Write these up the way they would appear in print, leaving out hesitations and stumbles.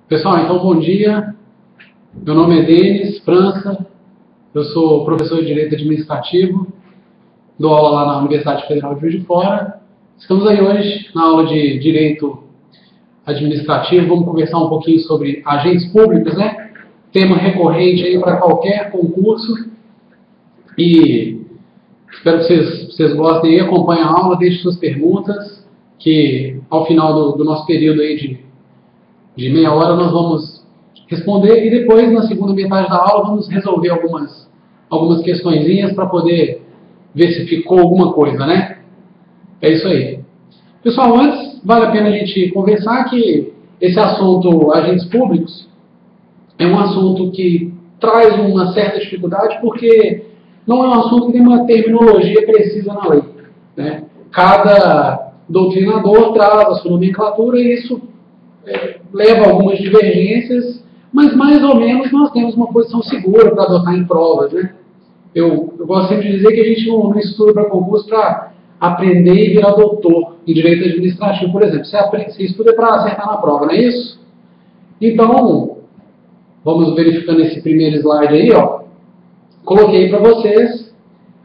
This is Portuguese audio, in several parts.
Pessoal, então bom dia. Meu nome é Denis França, eu sou professor de Direito Administrativo, dou aula lá na Universidade Federal de Juiz de Fora. Estamos aí hoje na aula de Direito Administrativo, vamos conversar um pouquinho sobre agentes públicos, né? Tema recorrente aí para qualquer concurso. E espero que vocês gostem e acompanhem a aula, deixem suas perguntas, que ao final do nosso período aí de meia hora nós vamos responder e depois, na segunda metade da aula, vamos resolver algumas questõezinhas para poder ver se ficou alguma coisa, né? É isso aí. Pessoal, antes, vale a pena a gente conversar que esse assunto, agentes públicos, é um assunto que traz uma certa dificuldade porque não é um assunto que tem uma terminologia precisa na lei, né? Cada doutrinador traz a sua nomenclatura e isso leva a algumas divergências, mas mais ou menos nós temos uma posição segura para adotar em provas, né? Eu gosto sempre de dizer que a gente não estuda para concurso para aprender e virar doutor em direito administrativo, por exemplo. Você estuda para acertar na prova, não é isso? Então, vamos verificando esse primeiro slide aí, ó. Coloquei para vocês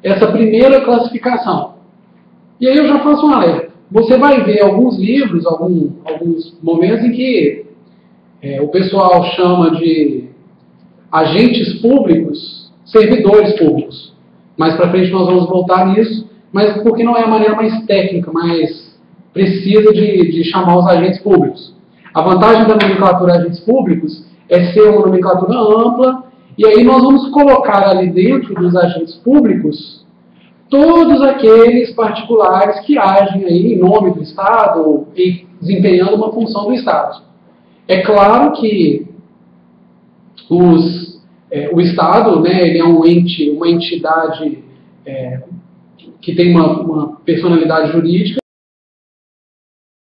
essa primeira classificação. E aí eu já faço um alerta. Você vai ver alguns livros, alguns momentos em que o pessoal chama de agentes públicos, servidores públicos. Mais para frente nós vamos voltar nisso, mas porque não é a maneira mais técnica, mais precisa de chamar os agentes públicos. A vantagem da nomenclatura agentes públicos é ser uma nomenclatura ampla, e aí nós vamos colocar ali dentro dos agentes públicos todos aqueles particulares que agem aí em nome do Estado e desempenhando uma função do Estado. É claro que o Estado, né, ele é um ente, uma entidade que tem uma personalidade jurídica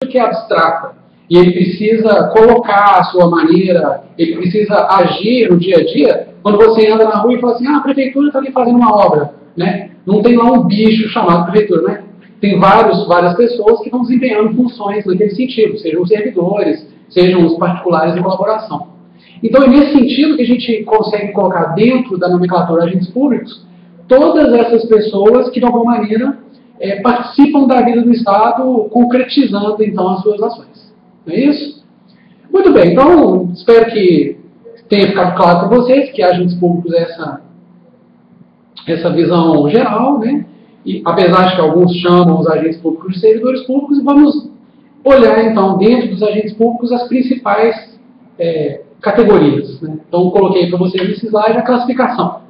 que é abstrata. E ele precisa colocar a sua maneira, ele precisa agir no dia a dia. Quando você anda na rua e fala assim, a prefeitura está ali fazendo uma obra, né? Não tem lá um bicho chamado prefeitura, né? Tem várias pessoas que estão desempenhando funções naquele sentido, sejam os servidores, sejam os particulares em colaboração. Então é nesse sentido que a gente consegue colocar dentro da nomenclatura agentes públicos todas essas pessoas que de alguma maneira participam da vida do Estado, concretizando então as suas ações. Não é isso? Muito bem, então espero que tenha ficado claro para vocês que agentes públicos é essa visão geral, né? E apesar de que alguns chamam os agentes públicos de servidores públicos, vamos olhar então dentro dos agentes públicos as principais categorias, né? Então coloquei para vocês nesse slide a classificação.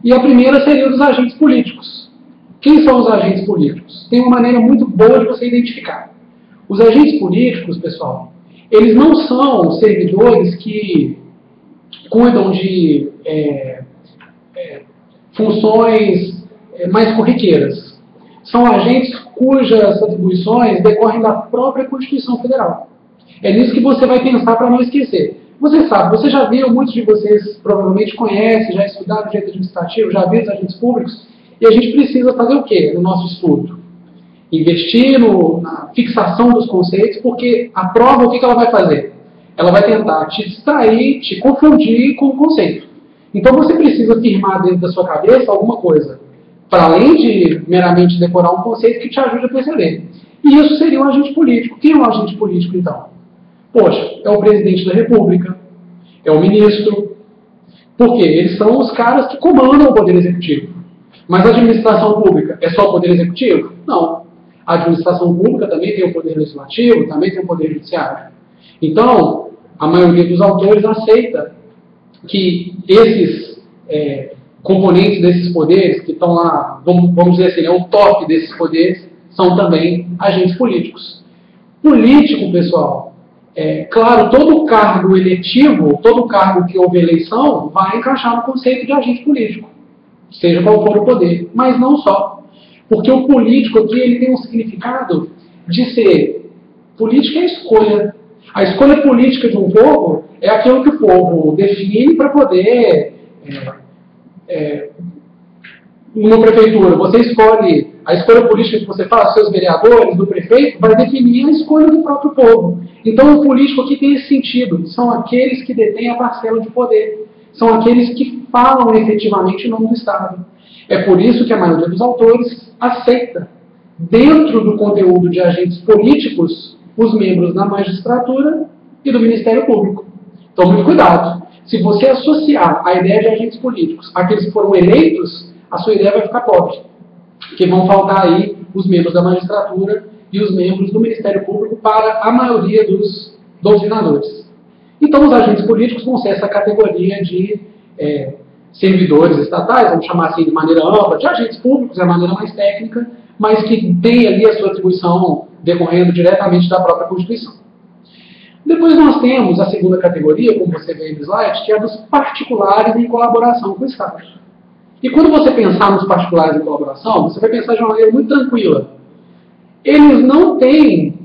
E a primeira seria dos agentes políticos. Quem são os agentes políticos? Tem uma maneira muito boa de você identificar. Os agentes políticos, pessoal, eles não são servidores que cuidam de funções mais corriqueiras. São agentes cujas atribuições decorrem da própria Constituição Federal. É nisso que você vai pensar para não esquecer. Você sabe, você já viu, muitos de vocês provavelmente conhecem, já estudaram direito administrativo, já viram os agentes públicos, e a gente precisa fazer o quê no nosso estudo? Investir na fixação dos conceitos, porque a prova, o que ela vai fazer? Ela vai tentar te distrair, te confundir com o conceito. Então você precisa firmar dentro da sua cabeça alguma coisa, para além de meramente decorar um conceito que te ajude a perceber. E isso seria um agente político. Quem é um agente político, então? Poxa, é o presidente da República, é o ministro. Por quê? Eles são os caras que comandam o poder executivo. Mas a administração pública é só o poder executivo? Não. A administração pública também tem o poder legislativo, também tem o poder judiciário. Então, a maioria dos autores aceita que esses componentes desses poderes, que estão lá, vamos dizer assim, o top desses poderes, são também agentes políticos. Político, pessoal, claro, todo cargo eletivo, todo cargo que houve eleição, vai encaixar no conceito de agente político, seja qual for o poder, mas não só. Porque o político aqui ele tem um significado de ser, política é escolha. A escolha política de um povo é aquilo que o povo define para poder, numa prefeitura, você escolhe a escolha política que você faz, seus vereadores, do prefeito, vai definir a escolha do próprio povo. Então, o político aqui tem esse sentido. São aqueles que detêm a parcela de poder. São aqueles que falam efetivamente em nome do Estado. É por isso que a maioria dos autores aceita, dentro do conteúdo de agentes políticos, os membros da magistratura e do Ministério Público. Então, muito cuidado. Se você associar a ideia de agentes políticos àqueles que foram eleitos, a sua ideia vai ficar pobre. Porque vão faltar aí os membros da magistratura e os membros do Ministério Público para a maioria dos doutrinadores. Então, os agentes políticos vão ser essa categoria de servidores estatais, vamos chamar assim de maneira ampla, de agentes públicos, é a maneira mais técnica, mas que tem ali a sua atribuição decorrendo diretamente da própria Constituição. Depois nós temos a segunda categoria, como você vê no slide, que é a dos particulares em colaboração com o Estado. E quando você pensar nos particulares em colaboração, você vai pensar de uma maneira muito tranquila. Eles não têm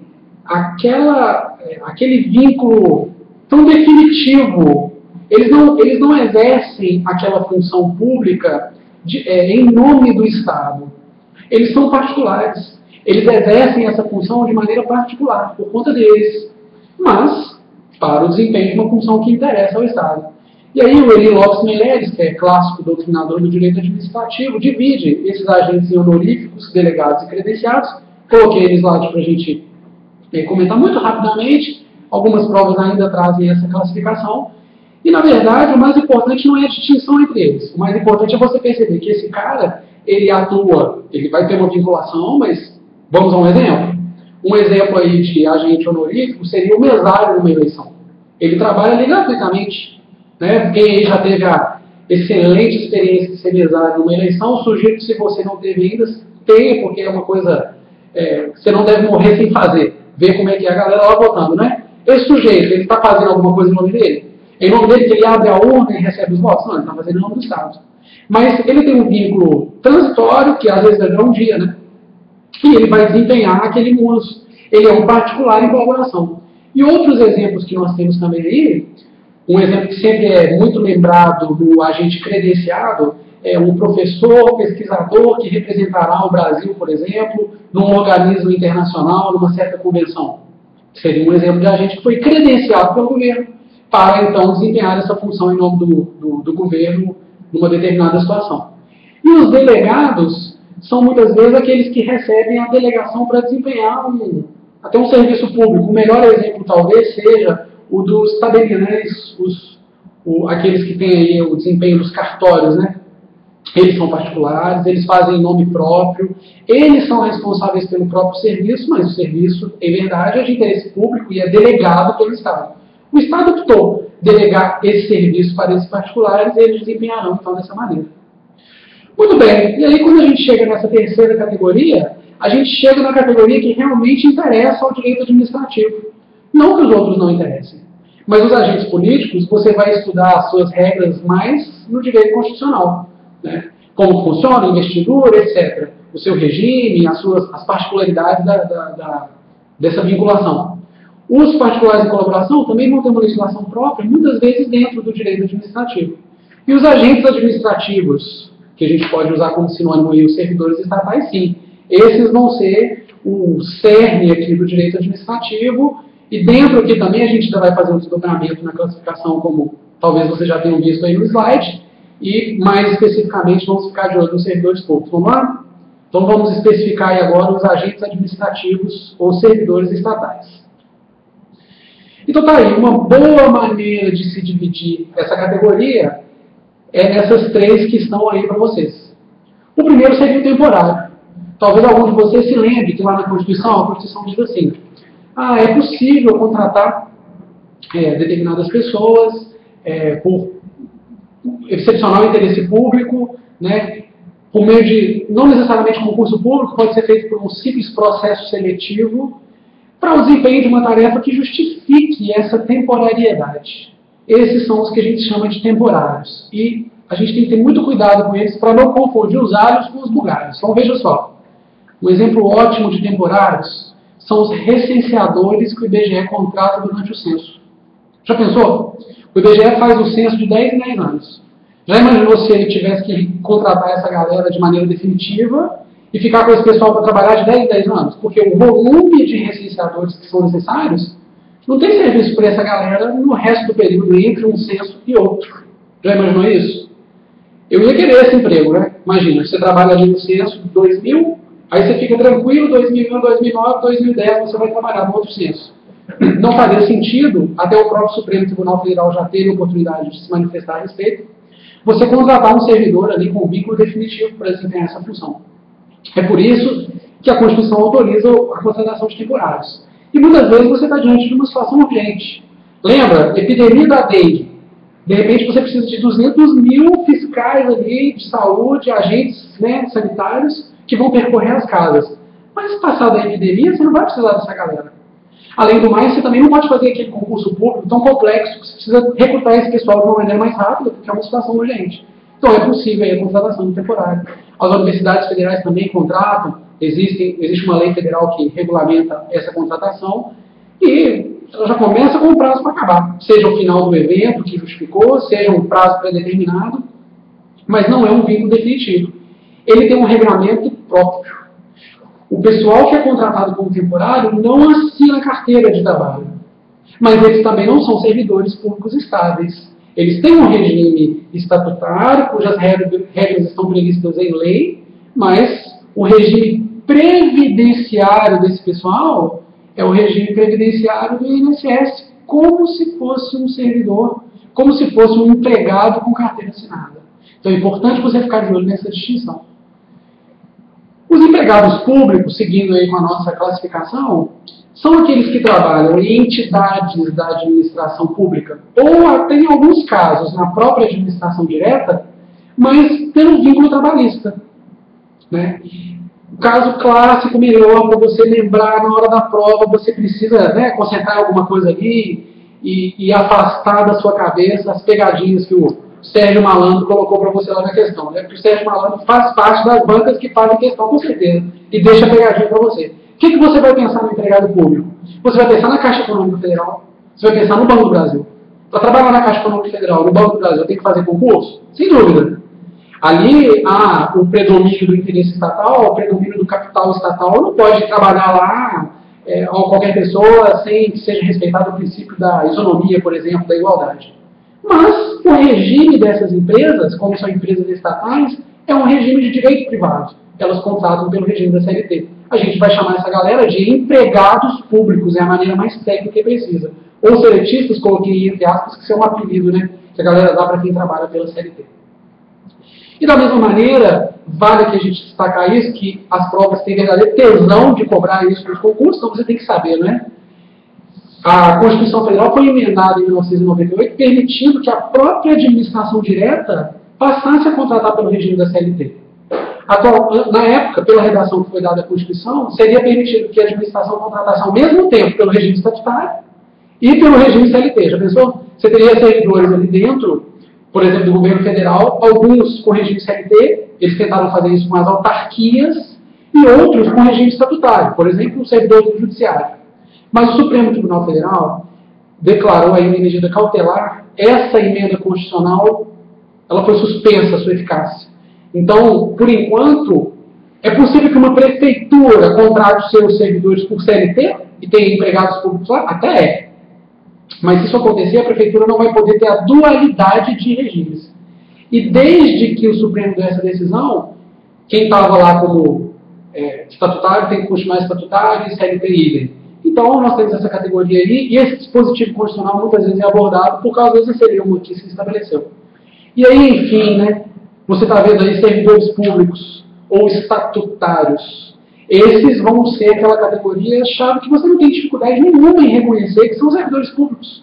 aquele vínculo tão definitivo. Eles não exercem aquela função pública em nome do Estado. Eles são particulares. Eles exercem essa função de maneira particular, por conta deles. Mas, para o desempenho de uma função que interessa ao Estado. E aí o Eli Lopes Meireles, que é clássico doutrinador do direito administrativo, divide esses agentes em honoríficos, delegados e credenciados. Coloquei eles lá para a gente comentar muito rapidamente. Algumas provas ainda trazem essa classificação. E, na verdade, o mais importante não é a distinção entre eles. O mais importante é você perceber que esse cara, ele atua, ele vai ter uma vinculação, mas vamos a um exemplo. Um exemplo aí de agente honorífico seria o mesário numa eleição. Ele trabalha ali gratuitamente. Né? Quem aí já teve a excelente experiência de ser mesário numa eleição, sugiro que se você não teve ainda, tenha, porque é uma coisa você não deve morrer sem fazer. Ver como é que é a galera lá votando, né? Esse sujeito, ele está fazendo alguma coisa em nome dele? É em nome dele que ele abre a urna e recebe os votos? Não, ele está fazendo em nome do Estado. Mas ele tem um vínculo transitório, que às vezes vai durar um dia, né? E ele vai desempenhar aquele uso. Ele é um particular em colaboração. E outros exemplos que nós temos também aí, um exemplo que sempre é muito lembrado do agente credenciado, é um professor, pesquisador que representará o Brasil, por exemplo, num organismo internacional, numa certa convenção. Seria um exemplo de agente que foi credenciado pelo governo para, então, desempenhar essa função em nome do governo numa determinada situação. E os delegados são, muitas vezes, aqueles que recebem a delegação para desempenhar até um serviço público. O melhor exemplo, talvez, seja o dos tabeliães, aqueles que têm aí o desempenho dos cartórios, né? Eles são particulares, eles fazem em nome próprio, eles são responsáveis pelo próprio serviço, mas o serviço, em verdade, é de interesse público e é delegado pelo Estado. O Estado optou delegar esse serviço para esses particulares e eles desempenharão, então, dessa maneira. Muito bem, e aí quando a gente chega nessa terceira categoria, a gente chega na categoria que realmente interessa ao direito administrativo. Não que os outros não interessem, mas os agentes políticos, você vai estudar as suas regras mais no direito constitucional. Né? Como funciona a investidura, etc. O seu regime, as particularidades dessa vinculação. Os particulares em colaboração também vão ter uma legislação própria, muitas vezes dentro do direito administrativo. E os agentes administrativos, que a gente pode usar como sinônimo aí, os servidores estatais, sim. Esses vão ser o cerne aqui do direito administrativo, e dentro aqui também a gente ainda vai fazer um desdobramento na classificação, como talvez vocês já tenham visto aí no slide, e mais especificamente vamos ficar de olho nos servidores públicos. Vamos lá? Então vamos especificar aí agora os agentes administrativos ou servidores estatais. Então tá aí, uma boa maneira de se dividir essa categoria é nessas três que estão aí para vocês. O primeiro seria o temporário. Talvez algum de vocês se lembre que lá na Constituição, a Constituição diz assim: é possível contratar determinadas pessoas por excepcional interesse público, né, por meio de, não necessariamente concurso público, pode ser feito por um simples processo seletivo, para o desempenho de uma tarefa que justifique essa temporariedade. Esses são os que a gente chama de temporários. E a gente tem que ter muito cuidado com eles para não confundir os alhos com os bugalhos. Então veja só, um exemplo ótimo de temporários são os recenseadores que o IBGE contrata durante o censo. Já pensou? O IBGE faz o censo de 10 em 10 anos. Já imaginou se ele tivesse que contratar essa galera de maneira definitiva e ficar com esse pessoal para trabalhar de 10 em 10 anos? Porque o volume de recenseadores que são necessários não tem serviço para essa galera no resto do período entre um censo e outro. Já imaginou isso? Eu ia querer esse emprego, né? Imagina, você trabalha ali no censo de 2000, aí você fica tranquilo, 2001, 2009, 2010 você vai trabalhar no outro censo. Não faria sentido, até o próprio Supremo Tribunal Federal já teve a oportunidade de se manifestar a respeito, você contratar um servidor ali com vínculo definitivo para desempenhar essa função. É por isso que a Constituição autoriza a contratação de temporários. E muitas vezes você está diante de uma situação urgente. Lembra? Epidemia da dengue. De repente você precisa de 200 mil fiscais ali de saúde, agentes, né, sanitários, que vão percorrer as casas. Mas se passar da epidemia, você não vai precisar dessa galera. Além do mais, você também não pode fazer aquele concurso público tão complexo que você precisa recrutar esse pessoal de uma maneira mais rápida, porque é uma situação urgente. Então é possível a contratação de temporário. As universidades federais também contratam, existe uma lei federal que regulamenta essa contratação, e ela já começa com um prazo para acabar. Seja o final do evento que justificou, seja um prazo pré-determinado, mas não é um vínculo definitivo. Ele tem um regulamento próprio. O pessoal que é contratado como temporário não assina carteira de trabalho. Mas eles também não são servidores públicos estáveis. Eles têm um regime estatutário, cujas regras estão previstas em lei, mas o regime previdenciário desse pessoal é o regime previdenciário do INSS, como se fosse um servidor, como se fosse um empregado com carteira assinada. Então é importante você ficar de olho nessa distinção. Os empregados públicos, seguindo aí com a nossa classificação, são aqueles que trabalham em entidades da administração pública, ou até em alguns casos na própria administração direta, mas tendo um vínculo trabalhista. Né? O caso clássico melhor para você lembrar na hora da prova, você precisa, né, concentrar em alguma coisa ali e afastar da sua cabeça as pegadinhas que o Sérgio Malandro colocou para você lá na questão. Né? Porque o Sérgio Malandro faz parte das bancas que fazem questão, com certeza, e deixa a pegadinha para você. O que você vai pensar no empregado público? Você vai pensar na Caixa Econômica Federal, você vai pensar no Banco do Brasil. Para trabalhar na Caixa Econômica Federal, no Banco do Brasil, tem que fazer concurso? Sem dúvida. Ali há o predomínio do interesse estatal, o predomínio do capital estatal, não pode trabalhar lá qualquer pessoa sem que seja respeitado o princípio da isonomia, por exemplo, da igualdade. Mas o regime dessas empresas, como são empresas estatais, é um regime de direito privado. Elas contratam pelo regime da CLT. A gente vai chamar essa galera de empregados públicos, é a maneira mais técnica e precisa. Ou seletistas, coloquei entre aspas, que isso é um apelido, né, que a galera dá para quem trabalha pela CLT. E da mesma maneira, vale que a gente destacar isso, que as provas têm verdadeiro tesão de cobrar isso nos concursos, então você tem que saber, né? A Constituição Federal foi emendada em 1998, permitindo que a própria administração direta passasse a contratar pelo regime da CLT. Na época, pela redação que foi dada à Constituição, seria permitido que a administração contratasse ao mesmo tempo pelo regime estatutário e pelo regime CLT. Já pensou? Você teria servidores ali dentro, por exemplo, do governo federal, alguns com regime CLT, eles tentaram fazer isso com as autarquias, e outros com regime estatutário, por exemplo, os servidores do judiciário. Mas o Supremo Tribunal Federal declarou aí em medida cautelar, essa emenda constitucional, ela foi suspensa a sua eficácia. Então, por enquanto, é possível que uma prefeitura contrate os seus servidores por CLT e tenha empregados públicos lá? Até é. Mas se isso acontecer, a prefeitura não vai poder ter a dualidade de regimes. E desde que o Supremo deu essa decisão, quem estava lá como estatutário tem que continuar estatutário e CLT idem. Então, nós temos essa categoria aí, e esse dispositivo constitucional muitas vezes é abordado por causa desse seriam que se estabeleceu. E aí, enfim, né, você está vendo aí servidores públicos ou estatutários. Esses vão ser aquela categoria-chave que você não tem dificuldade nenhuma em reconhecer que são servidores públicos.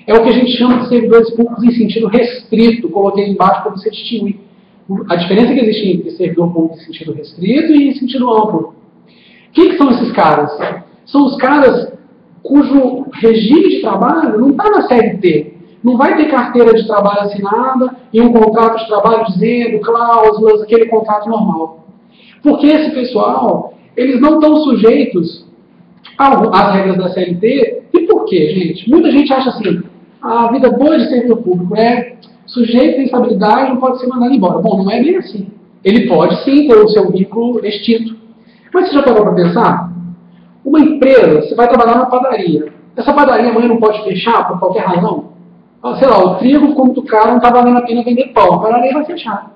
É o que a gente chama de servidores públicos em sentido restrito, coloquei embaixo para você distinguir. A diferença que existe entre servidor público em sentido restrito e em sentido amplo. Quem que são esses caras? São os caras cujo regime de trabalho não está na CLT. Não vai ter carteira de trabalho assinada e um contrato de trabalho dizendo cláusulas, aquele contrato normal. Porque esse pessoal, eles não estão sujeitos às regras da CLT. E por quê, gente? Muita gente acha assim, a vida boa de servidor público é sujeito à instabilidade, não pode ser mandado embora. Bom, não é bem assim. ele pode sim ter o seu vínculo extinto. Mas você já parou para pensar? Uma empresa, você vai trabalhar na padaria. Essa padaria amanhã não pode fechar por qualquer razão? Sei lá, o trigo ficou muito caro, não está valendo a pena vender pão. A padaria vai fechar.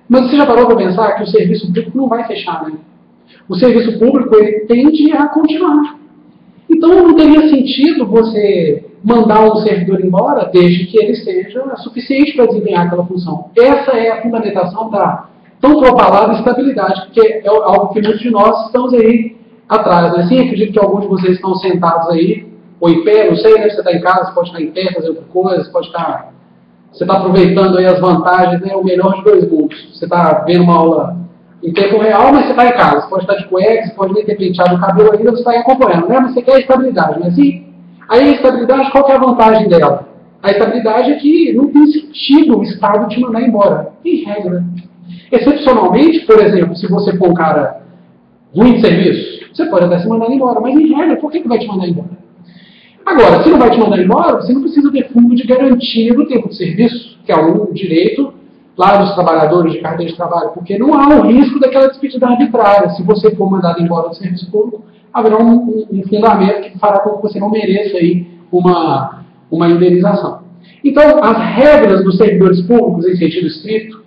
Mas você já parou para pensar que o serviço público não vai fechar, né? O serviço público, ele tende a continuar. Então não teria sentido você mandar um servidor embora desde que ele seja suficiente para desempenhar aquela função. Essa é a fundamentação da tão propalada estabilidade, que é algo que muitos de nós estamos aí atrás. Né? Sim, acredito que alguns de vocês estão sentados aí, ou em pé, não sei, né? Você está em casa, você pode estar em pé, fazer outra coisa, você pode estar... Você está aproveitando aí as vantagens, né? O melhor de dois mundos. Você está vendo uma aula em tempo real, mas você está em casa. Você pode estar de cueca, você pode nem ter penteado o cabelo ainda, você está aí acompanhando, né? Mas você quer estabilidade, não é assim? Aí a estabilidade, qual que é a vantagem dela? A estabilidade é que não tem sentido o Estado te mandar embora. Em regra. Excepcionalmente, por exemplo, se você for um cara ruim de serviço, você pode até se mandar embora, mas em regra, por que vai te mandar embora? Agora, se não vai te mandar embora, você não precisa ter fundo de garantia do tempo de serviço, que é um direito lá dos trabalhadores de carteira de trabalho, porque não há o risco daquela despedida arbitrária. Se você for mandado embora do serviço público, haverá um fundamento que fará com que você não mereça aí uma indenização. Então, as regras dos servidores públicos, em sentido estrito,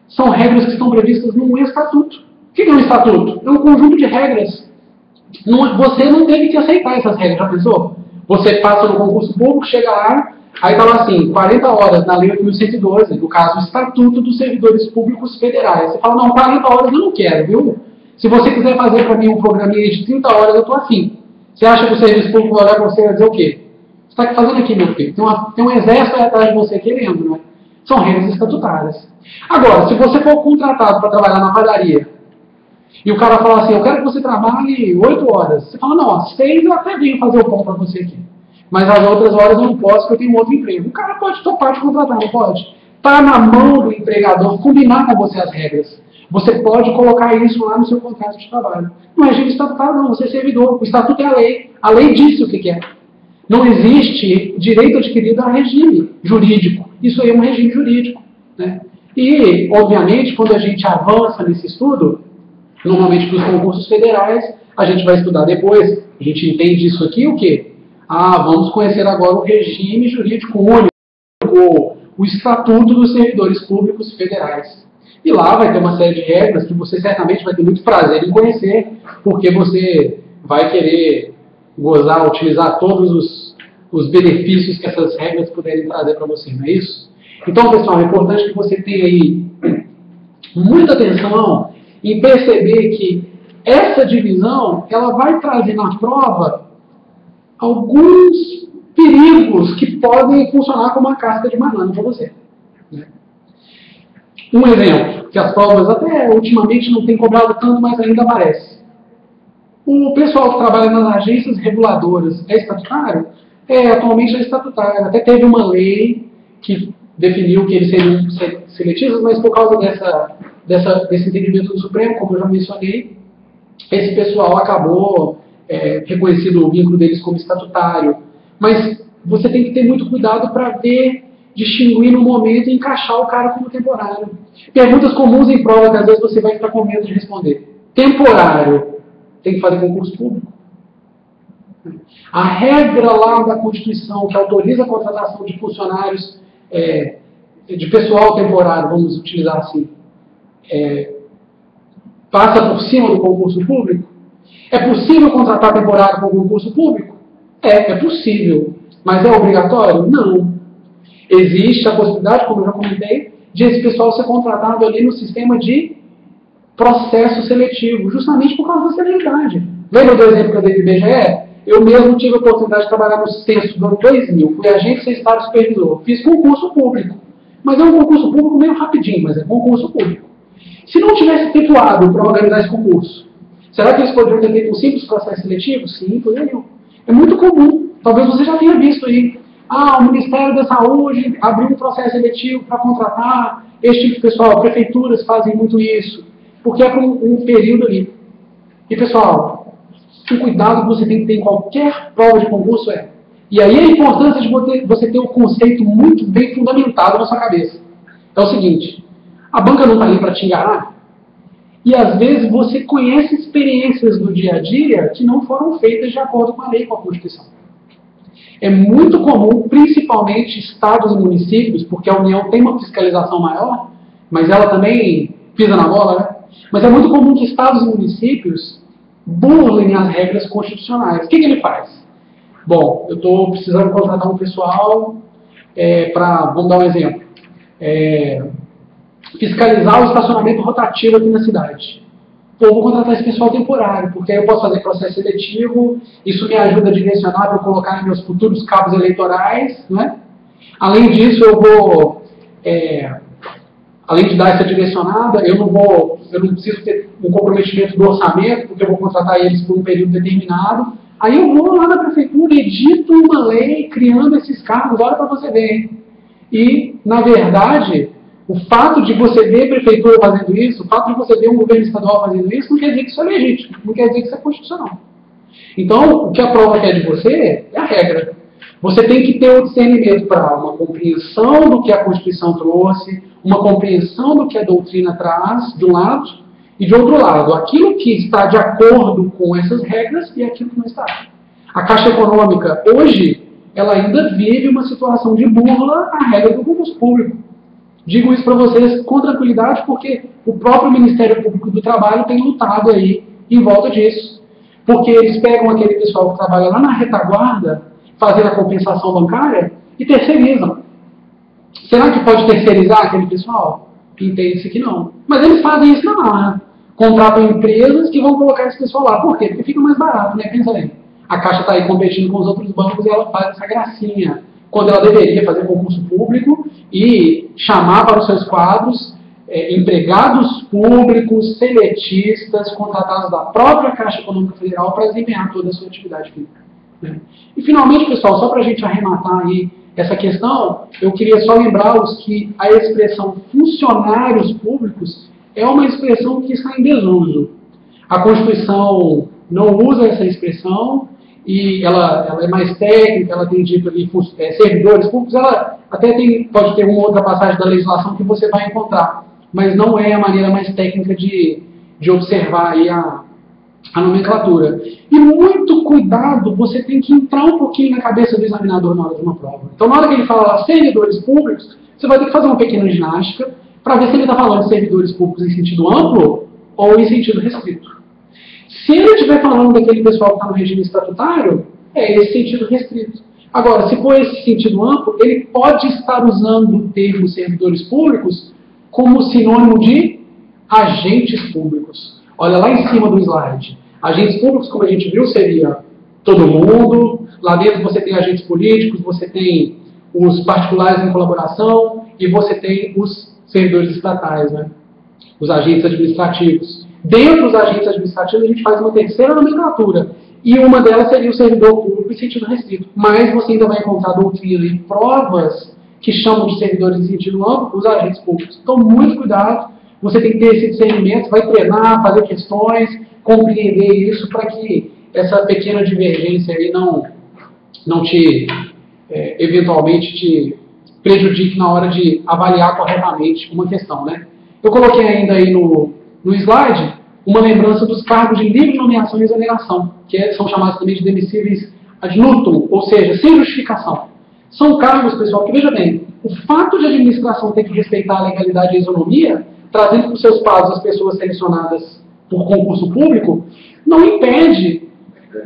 são regras que estão previstas num estatuto. O que é um estatuto? É um conjunto de regras. Você não teve que aceitar essas regras, já pensou? Você passa no concurso público, chega lá, aí está lá assim, 40 horas na Lei 8.112, no caso, o Estatuto dos Servidores Públicos Federais. Você fala, não, 40 horas eu não quero, viu? Se você quiser fazer para mim um programinha de 30 horas, eu estou afim. Você acha que o serviço público vai olhar para você e vai dizer o quê? Você está fazendo aqui, meu filho? Tem um exército aí atrás de você querendo, né? São regras estatutárias. Agora, se você for contratado para trabalhar na padaria, e o cara fala assim, eu quero que você trabalhe 8 horas. Você fala, não, às 6 eu até venho fazer o pão para você aqui. Mas às outras horas eu não posso, porque eu tenho outro emprego. O cara pode topar de contratar, não pode? Está na mão do empregador combinar com você as regras. Você pode colocar isso lá no seu contrato de trabalho. Não é regime estatutário, não. Você é servidor. O estatuto é a lei. A lei diz o que é. Não existe direito adquirido a regime jurídico. Isso aí é um regime jurídico. Né? E, obviamente, quando a gente avança nesse estudo, normalmente para os concursos federais, a gente vai estudar depois, a gente entende isso aqui, o quê? Vamos conhecer agora o regime jurídico único, o Estatuto dos Servidores Públicos Federais. E lá vai ter uma série de regras que você certamente vai ter muito prazer em conhecer, porque você vai querer gozar, utilizar todos os benefícios que essas regras puderem trazer para você, não é isso? Então, pessoal, é importante que você tenha aí muita atenção em perceber que essa divisão ela vai trazer na prova alguns perigos que podem funcionar como uma casca de banana para você. Né? Um exemplo, que as provas até ultimamente não têm cobrado tanto, mas ainda aparece. O pessoal que trabalha nas agências reguladoras é estatutário? Atualmente é estatutário. Até teve uma lei que definiu que eles seriam seletivos, mas por causa desse entendimento do Supremo, como eu já mencionei, esse pessoal acabou reconhecendo o vínculo deles como estatutário. Mas você tem que ter muito cuidado para ver, distinguir no momento e encaixar o cara como temporário. Perguntas comuns em prova que às vezes você vai ficar com medo de responder. Temporário, tem que fazer concurso público? A regra lá da Constituição que autoriza a contratação de funcionários, de pessoal temporário, vamos utilizar assim, passa por cima do concurso público? É possível contratar temporário com concurso público? É possível. Mas é obrigatório? Não. Existe a possibilidade, como eu já comentei, de esse pessoal ser contratado ali no sistema de processo seletivo, justamente por causa da celeridade. Lembra do exemplo que eu dei do IBGE? Eu mesmo tive a oportunidade de trabalhar no censo do ano 2000. Fui agente censitário supervisor. Fiz concurso público. Mas é um concurso público meio rapidinho, mas é concurso público. Se não tivesse feito hábil para organizar esse concurso, será que eles poderiam ter feito um simples processo seletivo? Sim, poderiam. É muito comum. Talvez você já tenha visto aí. O Ministério da Saúde abriu um processo seletivo para contratar este tipo de pessoal. Prefeituras fazem muito isso. Porque é por um período ali. E, pessoal, o cuidado que você tem que ter em qualquer prova de concurso E aí a importância de você ter o conceito muito bem fundamentado na sua cabeça. É o seguinte, A banca não está ali para te enganar. E às vezes você conhece experiências do dia a dia que não foram feitas de acordo com a lei, com a Constituição. É muito comum, principalmente estados e municípios, porque a União tem uma fiscalização maior, mas ela também pisa na bola, né? Mas é muito comum que estados e municípios burlem as regras constitucionais. O que ele faz? Bom, eu estou precisando contratar um pessoal para, vamos dar um exemplo, fiscalizar o estacionamento rotativo aqui na cidade. Pô, vou contratar esse pessoal temporário, porque aí eu posso fazer processo seletivo, isso me ajuda a direcionar para eu colocar em meus futuros cabos eleitorais, né? Além disso, eu vou, além de dar essa direcionada, eu não preciso ter um comprometimento do orçamento, porque eu vou contratar eles por um período determinado. Aí eu vou lá na prefeitura e edito uma lei criando esses cargos, olha para você ver, hein? E, na verdade, o fato de você ver a prefeitura fazendo isso, o fato de você ver um governo estadual fazendo isso, não quer dizer que isso é legítimo, não quer dizer que isso é constitucional. Então, o que a prova quer de você é a regra. Você tem que ter o discernimento para uma compreensão do que a Constituição trouxe, uma compreensão do que a doutrina traz, de um lado, e de outro lado, aquilo que está de acordo com essas regras e aquilo que não está. A Caixa Econômica, hoje, ela ainda vive uma situação de burla à regra do concurso público. Digo isso para vocês com tranquilidade, porque o próprio Ministério Público do Trabalho tem lutado aí em volta disso. Porque eles pegam aquele pessoal que trabalha lá na retaguarda, fazendo a compensação bancária, e terceirizam. Será que pode terceirizar aquele pessoal? Entende-se que não. Mas eles fazem isso na marra. Contratam empresas que vão colocar esse pessoal lá. Por quê? Porque fica mais barato, né? Pensa bem. A Caixa está aí competindo com os outros bancos e ela faz essa gracinha, quando ela deveria fazer concurso público e chamar para os seus quadros empregados públicos, seletistas, contratados da própria Caixa Econômica Federal para desempenhar toda a sua atividade pública. Né? E, finalmente, pessoal, só para a gente arrematar aí essa questão, eu queria só lembrá-los que a expressão funcionários públicos é uma expressão que está em desuso. A Constituição não usa essa expressão e ela é mais técnica, ela tem dito ali servidores públicos, ela até pode ter uma outra passagem da legislação que você vai encontrar, mas não é a maneira mais técnica de observar aí a nomenclatura. E muito cuidado, você tem que entrar um pouquinho na cabeça do examinador na hora de uma prova. Então, na hora que ele fala lá, servidores públicos, você vai ter que fazer uma pequena ginástica para ver se ele está falando de servidores públicos em sentido amplo ou em sentido restrito. Se ele estiver falando daquele pessoal que está no regime estatutário, é esse sentido restrito. Agora, se for esse sentido amplo, ele pode estar usando o termo servidores públicos como sinônimo de agentes públicos. Olha lá em cima do slide. Agentes públicos, como a gente viu, seria todo mundo. Lá dentro você tem agentes políticos, você tem os particulares em colaboração e você tem os servidores estatais, né? Os agentes administrativos. Dentro dos agentes administrativos, a gente faz uma terceira nomenclatura. E uma delas seria o servidor público em sentido restrito. Mas você ainda vai encontrar doutrina e provas que chamam de servidores em sentido amplo os agentes públicos. Então, muito cuidado. Você tem que ter esse discernimento, vai treinar, fazer questões, compreender isso para que essa pequena divergência aí não te, eventualmente, te prejudique na hora de avaliar corretamente uma questão, né? Eu coloquei ainda aí no slide uma lembrança dos cargos de livre nomeação e exoneração, que são chamados também de demissíveis ad nutum, ou seja, sem justificação. São cargos, pessoal, que, veja bem, o fato de a administração ter que respeitar a legalidade e a isonomia, trazendo para os seus quadros as pessoas selecionadas por concurso público, não impede,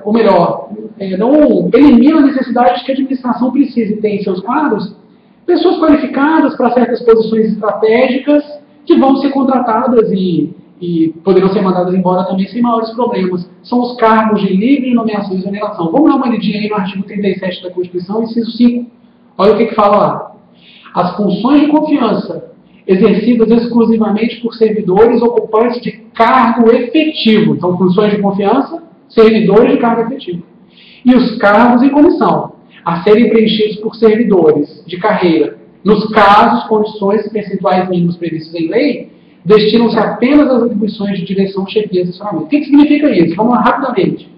ou melhor, não elimina a necessidade de que a administração precise ter em seus quadros pessoas qualificadas para certas posições estratégicas que vão ser contratadas e poderão ser mandadas embora também sem maiores problemas. São os cargos de livre nomeação e exoneração. Vamos dar uma lidinha aí no artigo 37 da Constituição, inciso 5. Olha o que fala lá. As funções de confiança exercidas exclusivamente por servidores ocupantes de cargo efetivo. Então, funções de confiança, servidores de cargo efetivo. E os cargos em comissão, a serem preenchidos por servidores de carreira, nos casos, condições e percentuais mínimos previstos em lei, destinam-se apenas às atribuições de direção, chefia e assessoramento. O que significa isso? Vamos lá rapidamente.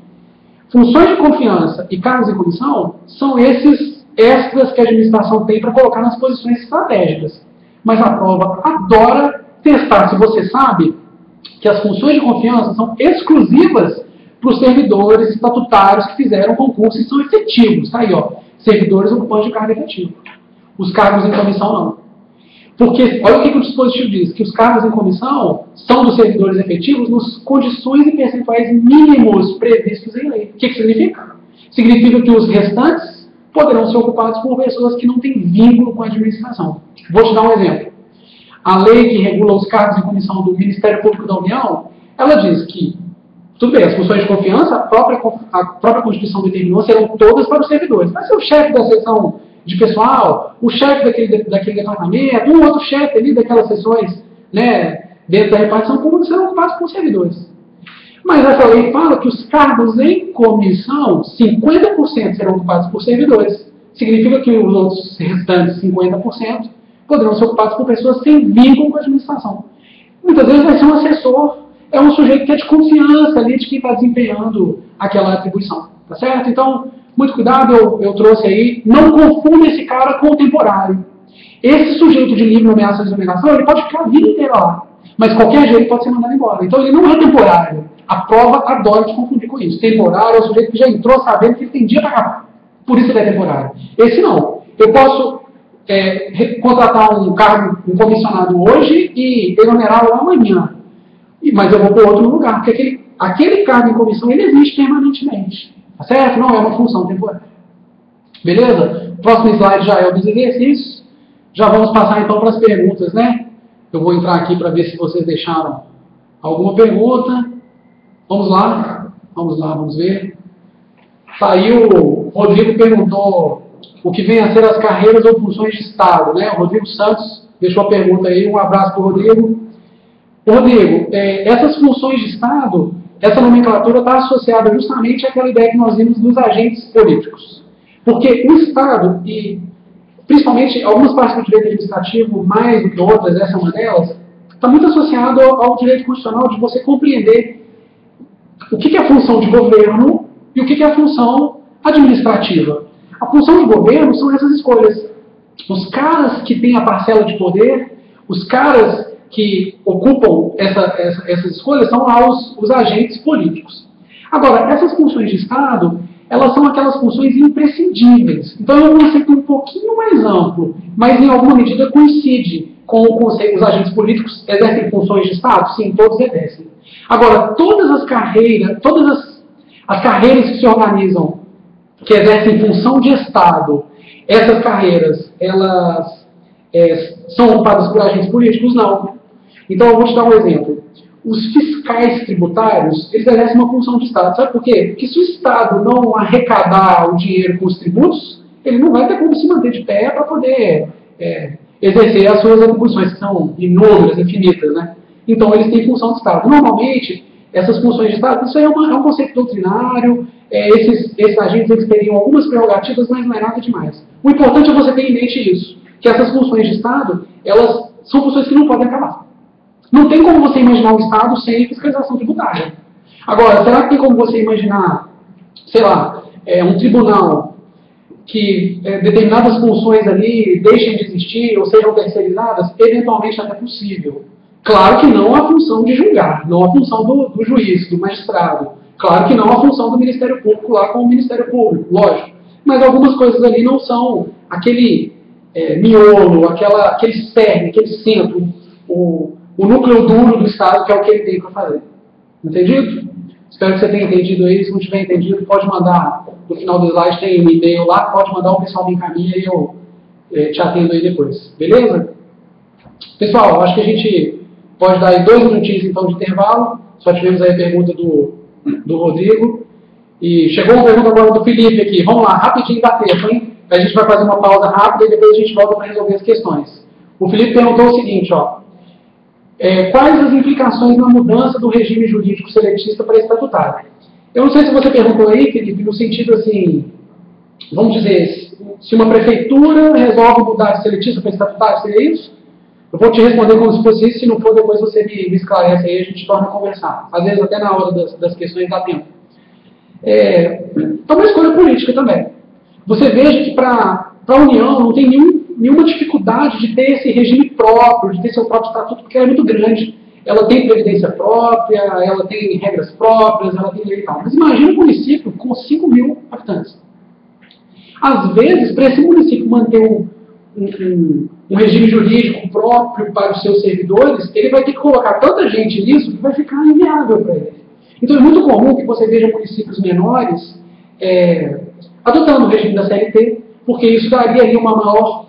Funções de confiança e cargos em comissão são esses extras que a administração tem para colocar nas posições estratégicas. Mas a prova adora testar se você sabe que as funções de confiança são exclusivas para os servidores estatutários que fizeram concurso e são efetivos. Tá aí, ó, servidores ocupantes de cargo efetivo. Os cargos em comissão não. Porque, olha o que o dispositivo diz, que os cargos em comissão são dos servidores efetivos nas condições e percentuais mínimos previstos em lei. O que significa? Significa que os restantes poderão ser ocupados por pessoas que não têm vínculo com a administração. Vou te dar um exemplo. A lei que regula os cargos em comissão do Ministério Público da União, ela diz que, tudo bem, as funções de confiança, a própria Constituição determinou, serão todas para os servidores. Vai ser o chefe da seção de pessoal, o chefe daquele departamento, um outro chefe ali daquelas sessões, né, dentro da repartição pública, serão ocupados por servidores. Mas essa lei fala que os cargos em comissão, 50% serão ocupados por servidores. Significa que os outros restantes 50% poderão ser ocupados por pessoas sem vínculo com a administração. Muitas vezes vai ser um assessor, é um sujeito que é de confiança ali de quem está desempenhando aquela atribuição. Tá certo? Então, muito cuidado, eu trouxe aí, não confunda esse cara com o temporário. Esse sujeito de livre ameaça de exoneração, ele pode ficar a vida inteira lá, mas qualquer jeito ele pode ser mandado embora. Então ele não é temporário. A prova adora te confundir com isso. Temporário é o sujeito que já entrou sabendo que ele tem dia para acabar. Por isso ele é temporário. Esse não. Eu posso contratar um cargo, um comissionado hoje e exonerá-lo amanhã. Mas eu vou para outro lugar, porque aquele cargo em comissão ele existe permanentemente. Tá certo? Não é uma função temporária. Beleza? O próximo slide já é o dos exercícios. Já vamos passar então para as perguntas, né? Eu vou entrar aqui para ver se vocês deixaram alguma pergunta. Vamos lá, vamos ver. Tá aí o Rodrigo perguntou o que vem a ser as carreiras ou funções de Estado, né? O Rodrigo Santos deixou a pergunta aí. Um abraço para o Rodrigo. Rodrigo, essas funções de Estado, essa nomenclatura está associada justamente àquela ideia que nós vimos dos agentes políticos. Porque o Estado, e principalmente algumas partes do direito administrativo, mais do que outras, essa é uma delas, está muito associado ao direito constitucional de você compreender o que é a função de governo e o que é a função administrativa. A função de governo são essas escolhas. Os caras que têm a parcela de poder, os caras que ocupam essas escolhas são lá os agentes políticos. Agora, essas funções de Estado, elas são aquelas funções imprescindíveis. Então é um conceito um pouquinho mais amplo, mas em alguma medida coincide com o conceito. Os agentes políticos exercem funções de Estado? Sim, todos exercem. Agora, todas as carreiras que se organizam, que exercem função de Estado, essas carreiras, elas são ocupadas por agentes políticos? Não. Então, eu vou te dar um exemplo. Os fiscais tributários, eles exercem uma função de Estado. Sabe por quê? Porque se o Estado não arrecadar o dinheiro com os tributos, ele não vai ter como se manter de pé para poder exercer as suas atribuições, que são inúmeras, infinitas, né? Então, eles têm função de Estado. Normalmente, essas funções de Estado, isso aí é um conceito doutrinário, esses agentes eles teriam algumas prerrogativas, mas não é nada demais. O importante é você ter em mente isso, que essas funções de Estado, elas são funções que não podem acabar. Não tem como você imaginar um Estado sem fiscalização tributária. Agora, será que tem como você imaginar, sei lá, um tribunal que determinadas funções ali deixem de existir ou sejam terceirizadas? Eventualmente até possível. Claro que não a função de julgar, não a função do juiz, do magistrado. Claro que não a função do Ministério Público lá com o Ministério Público, lógico. Mas algumas coisas ali não são aquele miolo, aquele cerne, aquele centro, o núcleo duro do Estado, que é o que ele tem para fazer. Entendido? Espero que você tenha entendido aí. Se não tiver entendido, pode mandar, no final do slide tem um e-mail lá, pode mandar, o pessoal me encaminha e eu te atendo aí depois. Beleza? Pessoal, acho que a gente pode dar aí 2 minutinhos então de intervalo. Só tivemos aí a pergunta do Rodrigo. E chegou uma pergunta agora do Felipe aqui. Vamos lá, rapidinho dá tempo, hein? A gente vai fazer uma pausa rápida e depois a gente volta para resolver as questões. O Felipe perguntou o seguinte, ó. Quais as implicações na mudança do regime jurídico seletista para estatutário? Eu não sei se você perguntou aí, Felipe, no sentido assim, vamos dizer, se uma prefeitura resolve mudar de seletista para estatutário, seria isso? Eu vou te responder como se fosse isso, se não for, depois você me esclarece aí, a gente torna a conversar. Às vezes até na hora das questões dá tempo. É uma escolha política também. Você veja que para a União não tem nenhuma dificuldade dificuldade de ter esse regime próprio, de ter seu próprio estatuto, porque ela é muito grande. Ela tem previdência própria, ela tem regras próprias, ela tem lei e tal. Mas imagina um município com 5 mil habitantes. Às vezes, para esse município manter um regime jurídico próprio para os seus servidores, ele vai ter que colocar tanta gente nisso que vai ficar inviável para ele. Então é muito comum que você veja municípios menores adotando o regime da CLT, porque isso daria ali uma maior...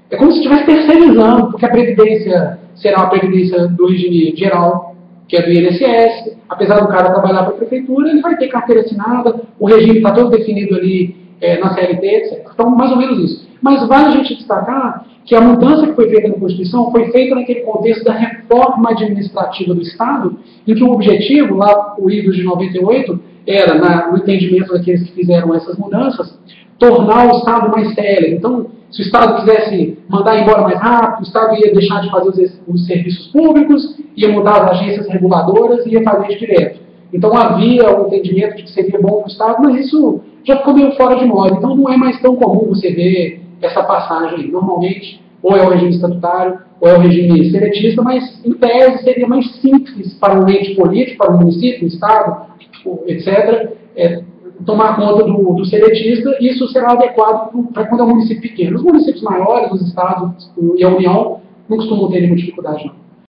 É como se estivesse terceirizando, porque a previdência será a previdência do regime geral, que é do INSS. Apesar do cara trabalhar para a prefeitura, ele vai ter carteira assinada, o regime está todo definido ali na CLT, etc. Então, mais ou menos isso. Mas vale a gente destacar que a mudança que foi feita na Constituição foi feita naquele contexto da reforma administrativa do Estado, em que o objetivo, lá o IDOS de 98, era, no entendimento daqueles que fizeram essas mudanças, tornar o Estado mais célere. Então, se o Estado quisesse mandar embora mais rápido, o Estado ia deixar de fazer os serviços públicos, ia mudar as agências reguladoras e ia fazer isso direto. Então havia o entendimento de que seria bom para o Estado, mas isso já ficou meio fora de moda. Então não é mais tão comum você ver essa passagem. Normalmente, ou é o regime estatutário, ou é o regime seletista, mas em tese seria mais simples para um ente político, para um município, um Estado, etc., tomar conta do seletista, e isso será adequado para quando é um município pequeno. Os municípios maiores, os estados e a União não costumam ter nenhuma dificuldade, não.